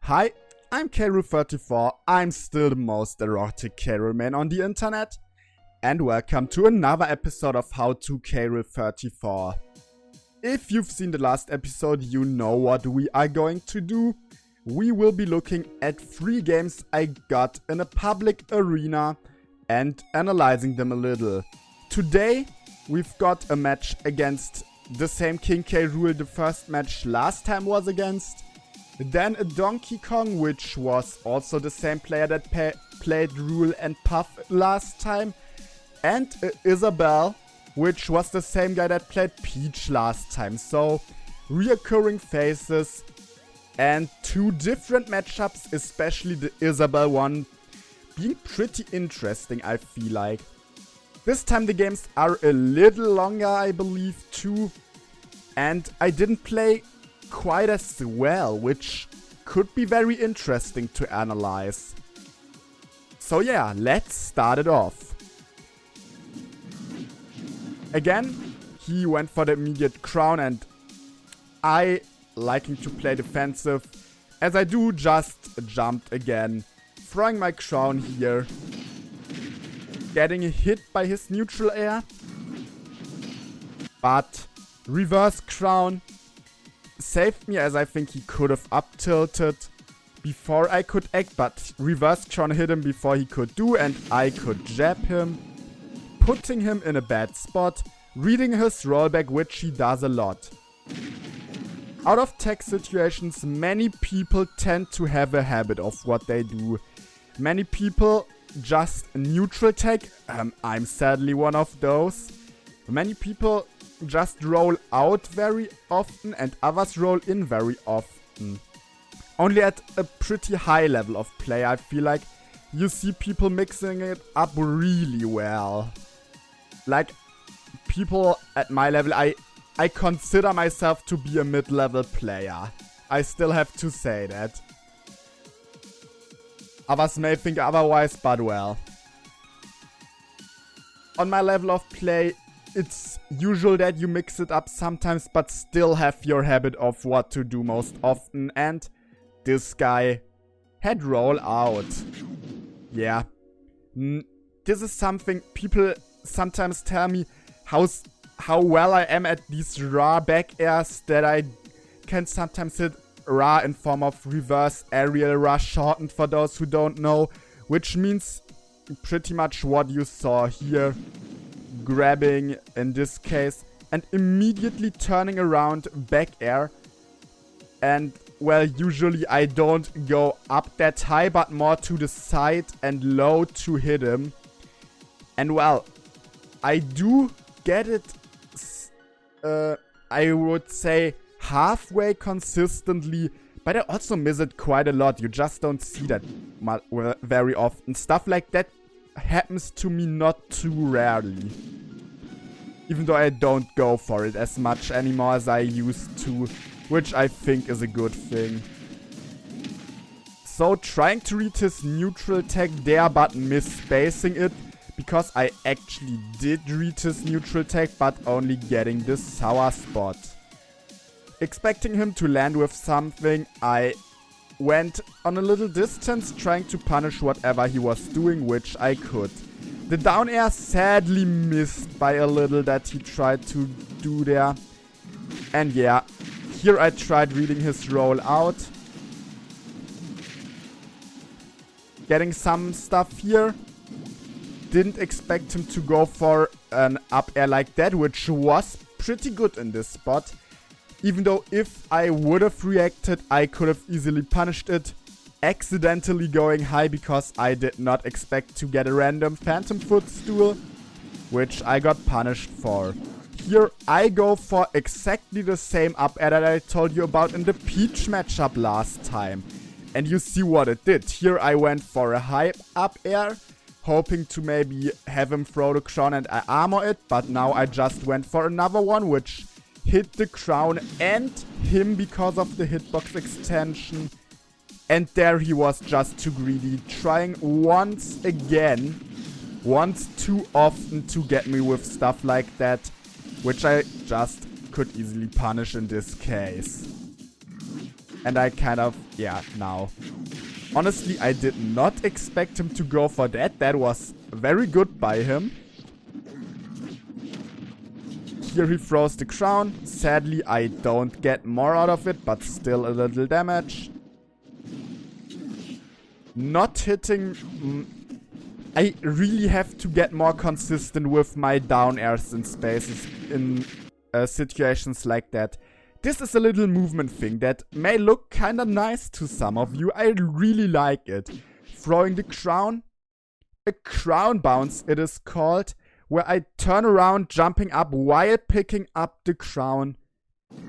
Hi, I'm K.Rule34, I'm still the most erotic K.Rule man on the internet, and welcome to another episode of How to K.Rule34. If you've seen the last episode, you know what we are going to do. We will be looking at 3 games I got in a public arena and analyzing them a little. Today, we've got a match against the same King K.Rule the first match last time was against. Then a Donkey Kong, which was also the same player that played Rule and Puff last time. And a Isabelle, which was the same guy that played Peach last time. So, reoccurring faces and 2 different matchups, especially the Isabelle one being pretty interesting, I feel like. This time the games are a little longer, I believe, too. And I didn't play quite as well, which could be very interesting to analyze. So yeah, let's start it off. Again, he went for the immediate crown and I, liking to play defensive, as I do, just jumped again, throwing my crown here, getting hit by his neutral air, but reverse crown saved me, as I think he could have up tilted before I could act, but reverse crown hit him before he could do, and I could jab him, putting him in a bad spot, reading his rollback, which he does a lot. Out of tech situations, many people tend to have a habit of what they do. Many people just neutral tech, I'm sadly one of those. Many people just roll out very often and others roll in very often. Only at a pretty high level of play, I feel like you see people mixing it up really well. Like, people at my level, I consider myself to be a mid-level player. I still have to say that. Others may think otherwise, but well. On my level of play, it's usual that you mix it up sometimes, but still have your habit of what to do most often. And this guy had roll out. Yeah. This is something people sometimes tell me how well I am at these raw back airs, that I can sometimes hit raw in form of reverse aerial raw shortened, for those who don't know, which means pretty much what you saw here. Grabbing in this case and immediately turning around back air, and well, usually I don't go up that high but more to the side and low to hit him, and well, I do get it, I would say halfway consistently, but I also miss it quite a lot. You just don't see that very often. Stuff like that happens to me not too rarely. Even though I don't go for it as much anymore as I used to, which I think is a good thing. So trying to read his neutral tech there, but misspacing it, because I actually did read his neutral tech, but only getting this sour spot. Expecting him to land with something, I went on a little distance trying to punish whatever he was doing, which I could. The down air sadly missed by a little that he tried to do there. And yeah, here I tried reading his roll out. Getting some stuff here. Didn't expect him to go for an up air like that, which was pretty good in this spot. Even though if I would have reacted, I could have easily punished it. Accidentally going high because I did not expect to get a random phantom footstool, which I got punished for. Here I go for exactly the same up air that I told you about in the Peach matchup last time. And you see what it did. Here I went for a high up air, hoping to maybe have him throw the crown and I armor it, but now I just went for another one, which hit the crown and him because of the hitbox extension. And there he was just too greedy, trying once too often to get me with stuff like that, which I just could easily punish in this case. And I kind of, yeah, now. Honestly, I did not expect him to go for that. That was very good by him. Here he throws the crown. Sadly, I don't get more out of it, but still a little damage. Not hitting... I really have to get more consistent with my down airs in spaces in situations like that. This is a little movement thing that may look kinda nice to some of you. I really like it. Throwing the crown. A crown bounce it is called. Where I turn around jumping up while picking up the crown.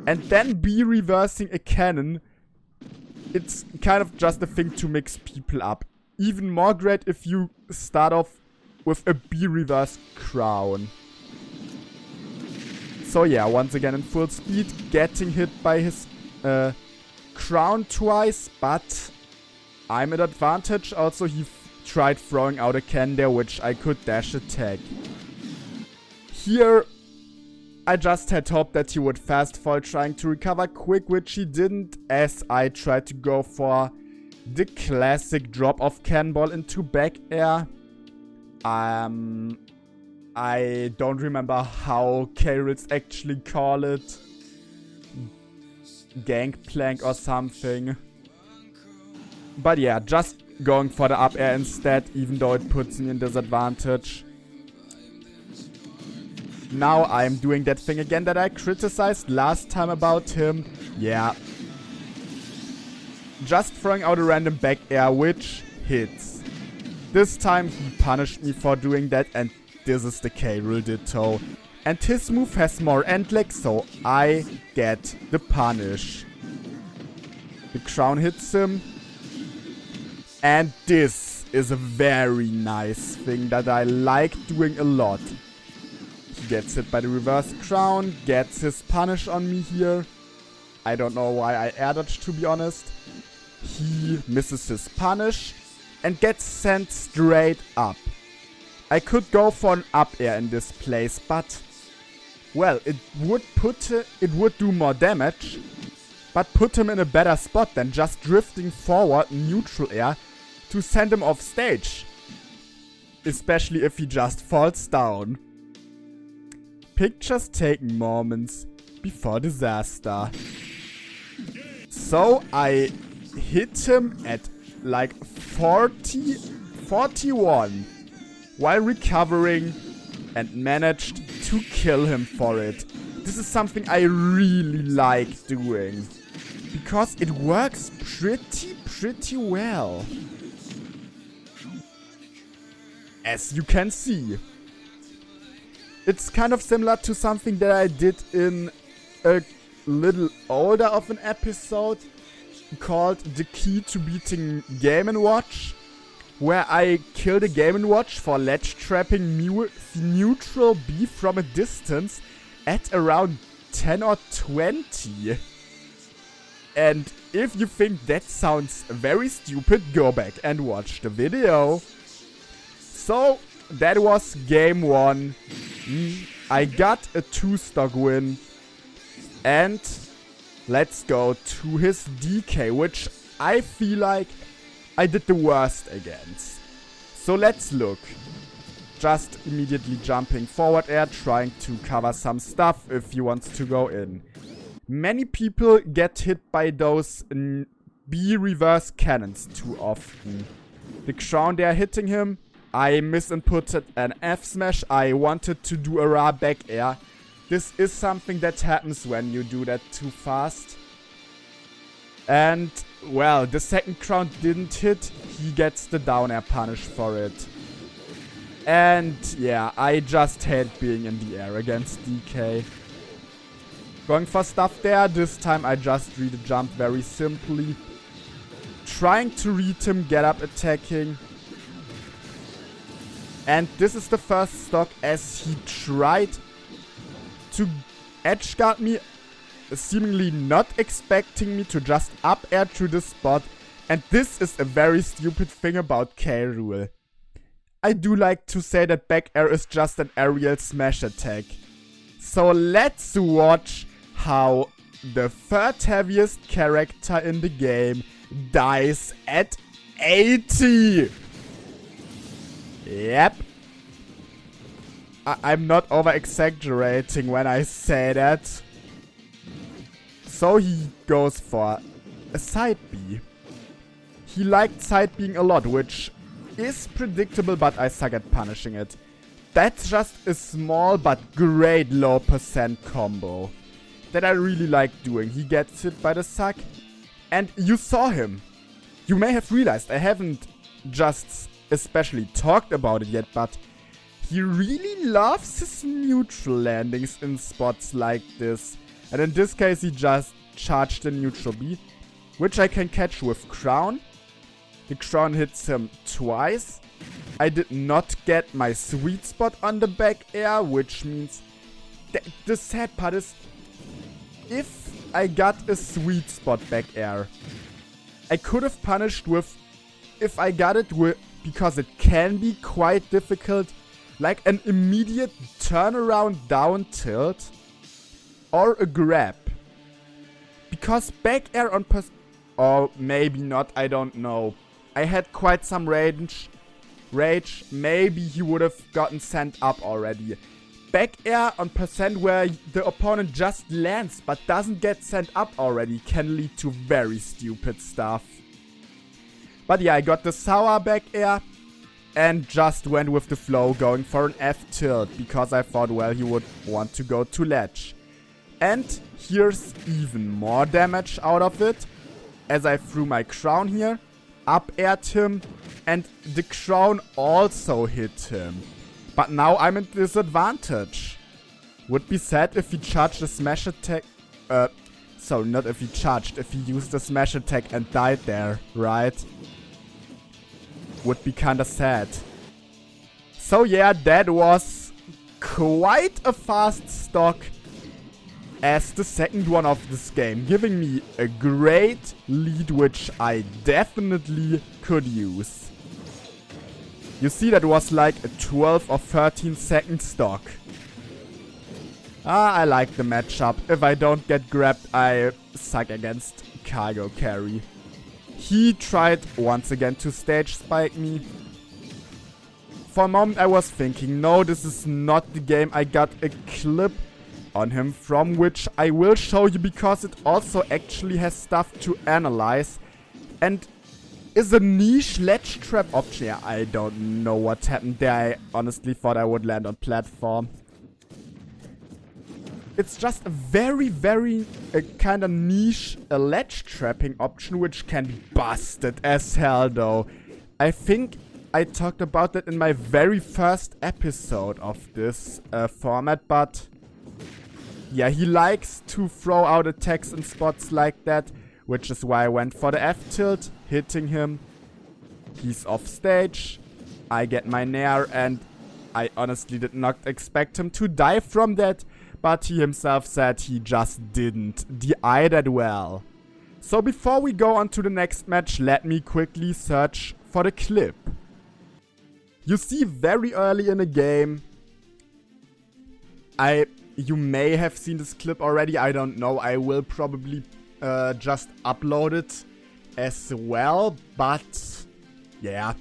And then be reversing a cannon. It's kind of just a thing to mix people up. Even more great if you start off with a B reverse crown. So yeah, once again in full speed, getting hit by his crown twice, but I'm at advantage. Also, he tried throwing out a cannon there, which I could dash attack. Here, I just had hoped that he would fast fall trying to recover quick, which he didn't, as I tried to go for the classic drop of cannonball into back air. I don't remember how K.Rules actually call it. Gangplank or something. But yeah, just going for the up air instead, even though it puts me in disadvantage. Now I'm doing that thing again that I criticized last time about him. Yeah. Just throwing out a random back air, which hits. This time he punished me for doing that, and this is the K.Rule ditto. And his move has more end leg, so I get the punish. The crown hits him. And this is a very nice thing that I like doing a lot. He gets hit by the reverse crown, gets his punish on me here. I don't know why I air dodged, to be honest. He misses his punish and gets sent straight up. I could go for an up air in this place, but well, it would do more damage, but put him in a better spot than just drifting forward neutral air to send him off stage. Especially if he just falls down. Pictures taken moments before disaster. So I hit him at like 41 while recovering and managed to kill him for it. This is something I really like doing because it works pretty well. As you can see. It's kind of similar to something that I did in a little older of an episode called The Key to Beating Game & Watch, where I killed a Game & Watch for ledge trapping neutral B from a distance at around 10 or 20. And if you think that sounds very stupid, go back and watch the video. So, that was game 1. I got a 2-stock win. And let's go to his DK, which I feel like I did the worst against. So let's look. Just immediately jumping forward air, trying to cover some stuff if he wants to go in. Many people get hit by those B reverse cannons too often. The crown there hitting him. I misinputted an F smash. I wanted to do a raw back air. This is something that happens when you do that too fast. And, well, the second crown didn't hit. He gets the down air punish for it. And, yeah, I just hate being in the air against DK. Going for stuff there. This time I just read a jump very simply. Trying to read him, get up attacking. And this is the first stock as he tried to edge guard me, seemingly not expecting me to just up air through the spot. And this is a very stupid thing about K.Rule. I do like to say that back air is just an aerial smash attack. So let's watch how the third heaviest character in the game dies at 80. Yep. I'm not over-exaggerating when I say that. So he goes for a side B. He liked side Bing a lot, which is predictable, but I suck at punishing it. That's just a small but great low percent combo that I really like doing. He gets hit by the suck, and you saw him. You may have realized I haven't just especially talked about it yet, but he really loves his neutral landings in spots like this. And in this case, he just charged the neutral B, which I can catch with Crown. The Crown hits him twice. I did not get my sweet spot on the back air, which means the sad part is, if I got a sweet spot back air, I could have punished with, if I got it with, because it can be quite difficult, like an immediate turnaround down tilt or a grab. Because back air on or maybe not, I don't know. I had quite some rage. Maybe he would have gotten sent up already. Back air on percent where the opponent just lands but doesn't get sent up already can lead to very stupid stuff. But yeah, I got the sour back air and just went with the flow, going for an F tilt because I thought, well, he would want to go to ledge. And here's even more damage out of it, as I threw my Crown here, up aired him, and the Crown also hit him. But now I'm at disadvantage. Would be sad if he charged a smash attack. So not if he charged, if he used a smash attack and died there, right? Would be kinda sad. So yeah, that was quite a fast stock as the second one of this game, giving me a great lead which I definitely could use. You see, that was like a 12 or 13 second stock. I like the matchup. If I don't get grabbed, I suck against cargo carry. He tried once again to stage spike me. For a moment I was thinking, no, this is not the game. I got a clip on him from which I will show you because it also actually has stuff to analyze and is a niche ledge trap option. Yeah, I don't know what happened there. I honestly thought I would land on platform. It's just a very kind of niche ledge trapping option which can be busted as hell though. I think I talked about that in my very first episode of this format, but yeah, he likes to throw out attacks in spots like that, which is why I went for the F tilt, hitting him. He's off stage. I get my nair, and I honestly did not expect him to die from that, but he himself said he just didn't DI that well. So before we go on to the next match, let me quickly search for the clip. You see, very early in the game, you may have seen this clip already, I don't know. I will probably just upload it as well, but yeah.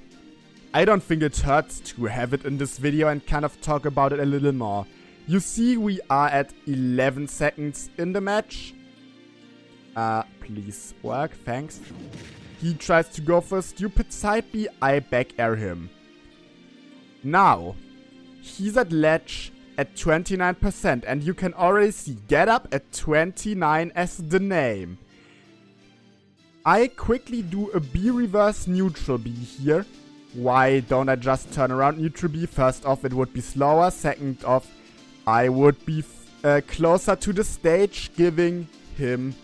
I don't think it hurts to have it in this video and kind of talk about it a little more. You see, we are at 11 seconds in the match. Please work, thanks. He tries to go for a stupid side B, I back air him. Now, he's at ledge at 29%, and you can already see get up at 29 as the name. I quickly do a B reverse neutral B here. Why don't I just turn around neutral B? First off, it would be slower. Second off, I would be closer to the stage, giving him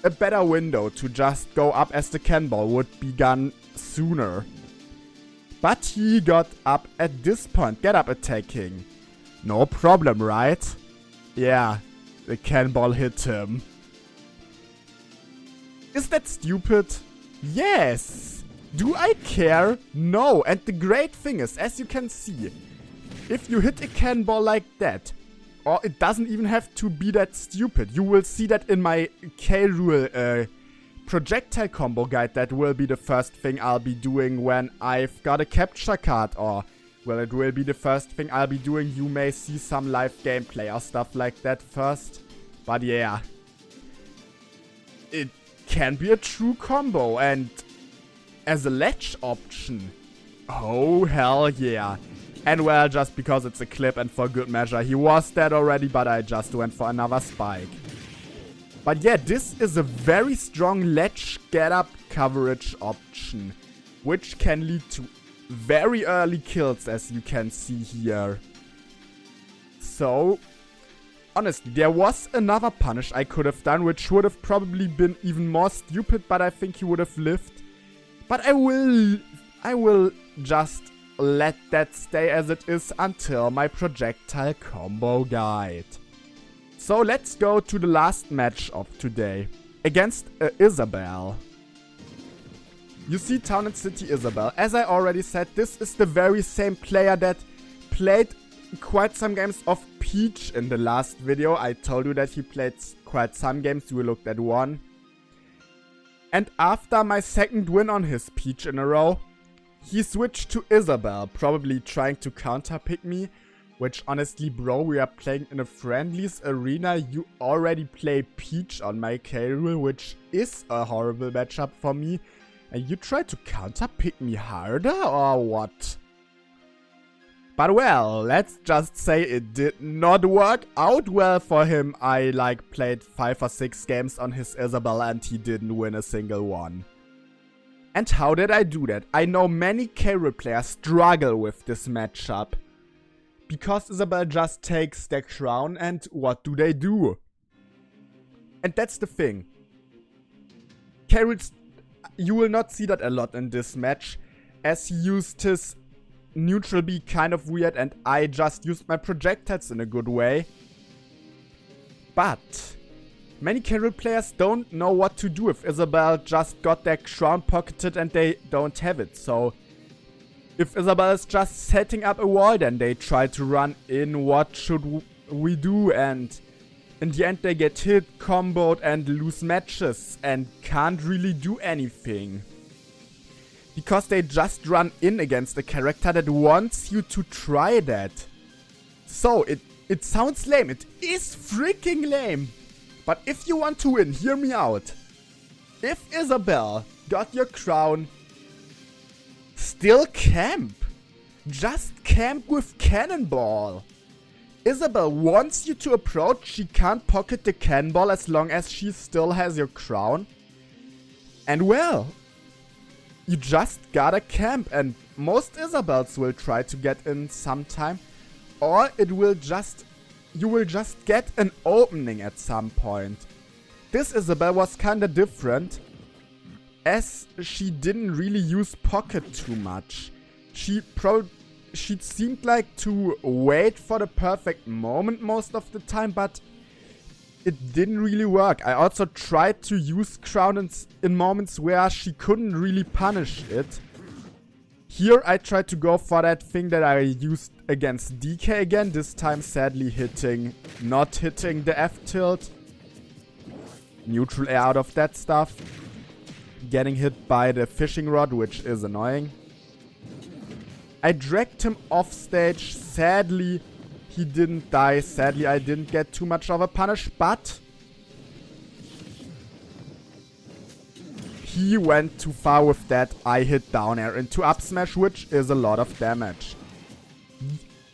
a better window to just go up as the cannonball would be gone sooner. But he got up at this point, get up attacking. No problem, right? Yeah, the cannonball hit him. Is that stupid? Yes! Do I care? No, and the great thing is, as you can see, if you hit a cannonball like that, or it doesn't even have to be that stupid. You will see that in my K.Rule projectile combo guide. That will be the first thing I'll be doing when I've got a capture card, or, well, it will be the first thing I'll be doing. You may see some live gameplay or stuff like that first. But yeah, it can be a true combo, and as a ledge option, oh hell yeah. And well, just because it's a clip and for good measure, he was dead already, but I just went for another spike. But yeah, this is a very strong ledge get-up coverage option, which can lead to very early kills, as you can see here. So, honestly, there was another punish I could have done, which would have probably been even more stupid, but I think he would have lived. But I will just let that stay as it is until my projectile combo guide. So let's go to the last match of today, against Isabelle. You see Town and City Isabelle. As I already said, this is the very same player that played quite some games of Peach in the last video. I told you that he played quite some games, we looked at one. And after my second win on his Peach in a row, he switched to Isabelle, probably trying to counterpick me. Which honestly, bro, we are playing in a friendlies arena. You already play Peach on my K.Rule, which is a horrible matchup for me. And you try to counterpick me harder, or what? But well, let's just say it did not work out well for him. I played 5 or 6 games on his Isabelle and he didn't win a single one. And how did I do that? I know many K.Rule players struggle with this matchup. Because Isabelle just takes their crown, and what do? And that's the thing. K.Rule, you will not see that a lot in this match, as he used his neutral B kind of weird, and I just used my projectiles in a good way. But many K.Rule players don't know what to do if Isabelle just got their crown pocketed and they don't have it. So if Isabelle is just setting up a wall, then they try to run in. What should we do? And in the end they get hit, comboed and lose matches and can't really do anything. Because they just run in against a character that wants you to try that. So it sounds lame. It is freaking lame. But if you want to win, hear me out. If Isabelle got your crown, still camp. Just camp with Cannonball. Isabelle wants you to approach. She can't pocket the Cannonball as long as she still has your crown. And well, you just gotta camp, and most Isabelles will try to get in sometime. Or you will just get an opening at some point. This Isabelle was kinda different, as she didn't really use pocket too much. She seemed like to wait for the perfect moment most of the time, but it didn't really work. I also tried to use crown in moments where she couldn't really punish it. Here I tried to go for that thing that I used against DK again, this time sadly not hitting the F tilt. Neutral air out of that stuff. Getting hit by the fishing rod, which is annoying. I dragged him off stage. Sadly, he didn't die. Sadly, I didn't get too much of a punish, but he went too far with that. I hit down air into up smash, which is a lot of damage.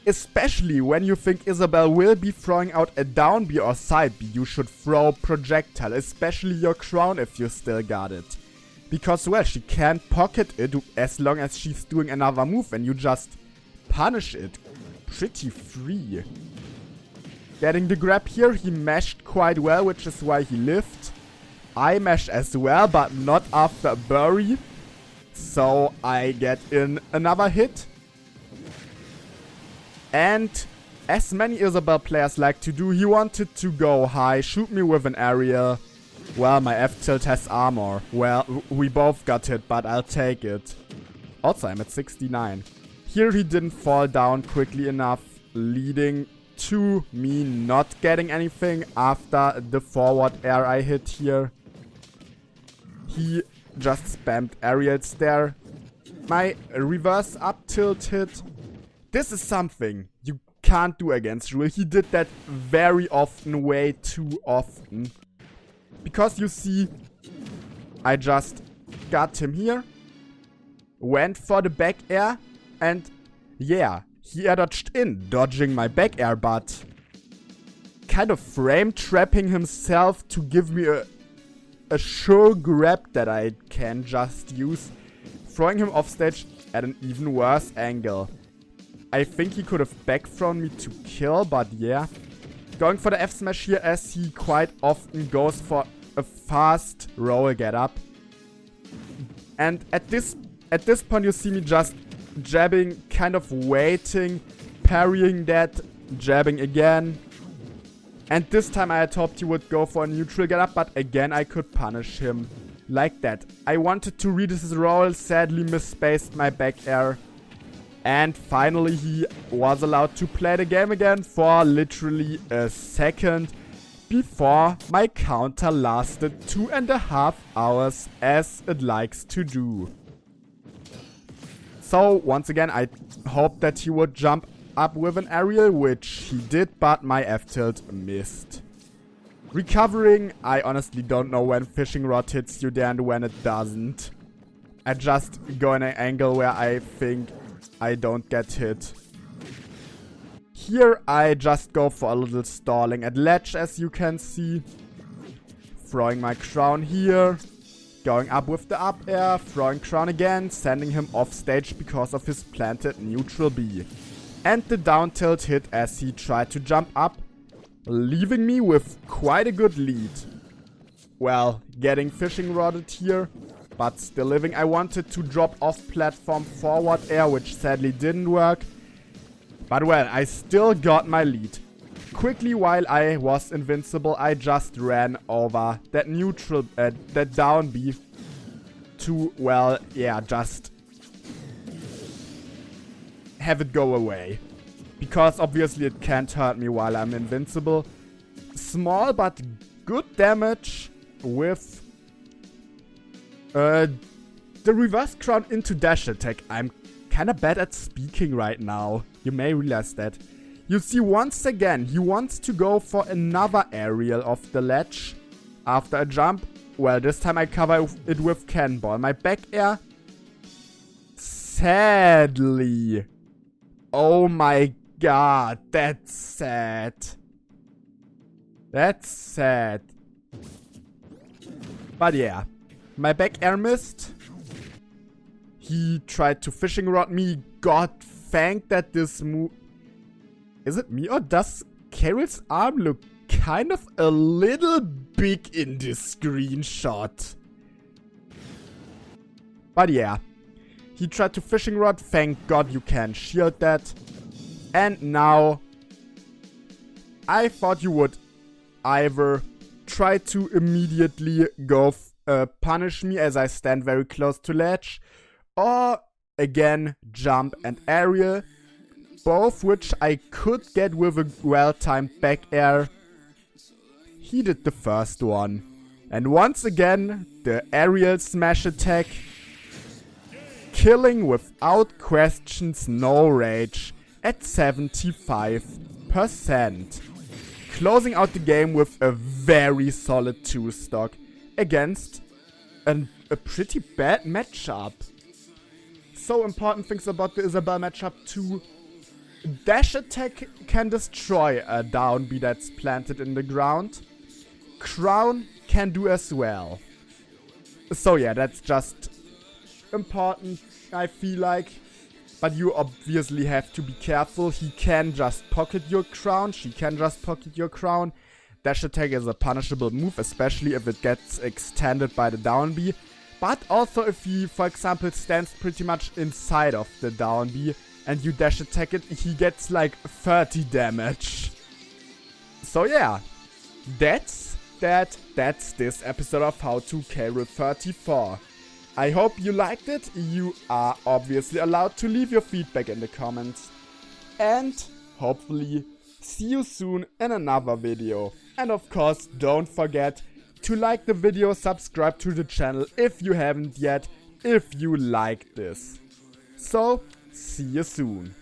Especially when you think Isabelle will be throwing out a down B or side B, you should throw projectile, especially your crown if you still got it. Because, well, she can't pocket it as long as she's doing another move and you just punish it pretty free. Getting the grab here, he mashed quite well, which is why he lived. I mash as well, but not after a bury. So I get in another hit. And as many Isabelle players like to do, he wanted to go high, shoot me with an aerial. Well, my F-tilt has armor. Well, we both got hit, but I'll take it. Also, I'm at 69. Here he didn't fall down quickly enough, leading to me not getting anything after the forward air I hit here. He just spammed aerials there. My reverse up tilt hit. This is something you can't do against Rule. He did that very often, way too often. Because you see, I just got him here, went for the back air, and yeah, he air dodged in, dodging my back air, but kind of frame trapping himself to give me a sure grab that I can just use, throwing him off stage at an even worse angle. I think he could have back thrown me to kill, but yeah. Going for the F smash here, as he quite often goes for a fast roll get up. And at this point you see me just jabbing, kind of waiting, parrying that, jabbing again. And this time I had hoped he would go for a neutral get up, but again I could punish him like that. I wanted to read his roll, sadly misspaced my back air. And finally he was allowed to play the game again for literally a second before my counter lasted 2.5 hours, as it likes to do. So once again I hoped that he would jump up with an aerial, which he did, but my F tilt missed. Recovering, I honestly don't know when fishing rod hits you there and when it doesn't. I just go in an angle where I think I don't get hit. Here I just go for a little stalling at ledge, as you can see. Throwing my crown here. Going up with the up air, throwing crown again, sending him off stage because of his planted neutral B. And the down tilt hit as he tried to jump up, leaving me with quite a good lead. Well, getting fishing rodded here, but still living. I wanted to drop off platform forward air, which sadly didn't work. But well, I still got my lead. Quickly, while I was invincible, I just ran over that neutral, that down B to, well, yeah, just have it go away. Because obviously it can't hurt me while I'm invincible. Small but good damage with the reverse crown into dash attack. I'm kinda bad at speaking right now. You may realize that. You see, once again, he wants to go for another aerial off the ledge after a jump. Well, this time I cover it with cannonball. My back air, sadly. Oh my god, that's sad. That's sad. But yeah, my back air missed. He tried to fishing rod me. God thank that this move... Is it me, or does K.Rule's arm look kind of a little big in this screenshot? But yeah, he tried to fishing rod. Thank God you can shield that. And now I thought you would either try to immediately go punish me as I stand very close to ledge, or again jump and aerial. Both which I could get with a well-timed back air. He did the first one. And once again, the aerial smash attack. Killing without questions, no rage at 75%. Closing out the game with a very solid 2-stock against a pretty bad matchup. So important things about the Isabelle matchup too. Dash attack can destroy a down B that's planted in the ground. Crown can do as well. So yeah, that's just important, I feel like. But you obviously have to be careful. He can just pocket your crown. She can just pocket your crown. Dash attack is a punishable move, especially if it gets extended by the down B. But also if he, for example, stands pretty much inside of the down B and you dash attack it, he gets like 30 damage. So yeah, that's this episode of How to K.Rule34. I hope you liked it. You are obviously allowed to leave your feedback in the comments. And hopefully See you soon in another video. And of course, don't forget to like the video, subscribe to the channel if you haven't yet, if you like this. So, see you soon.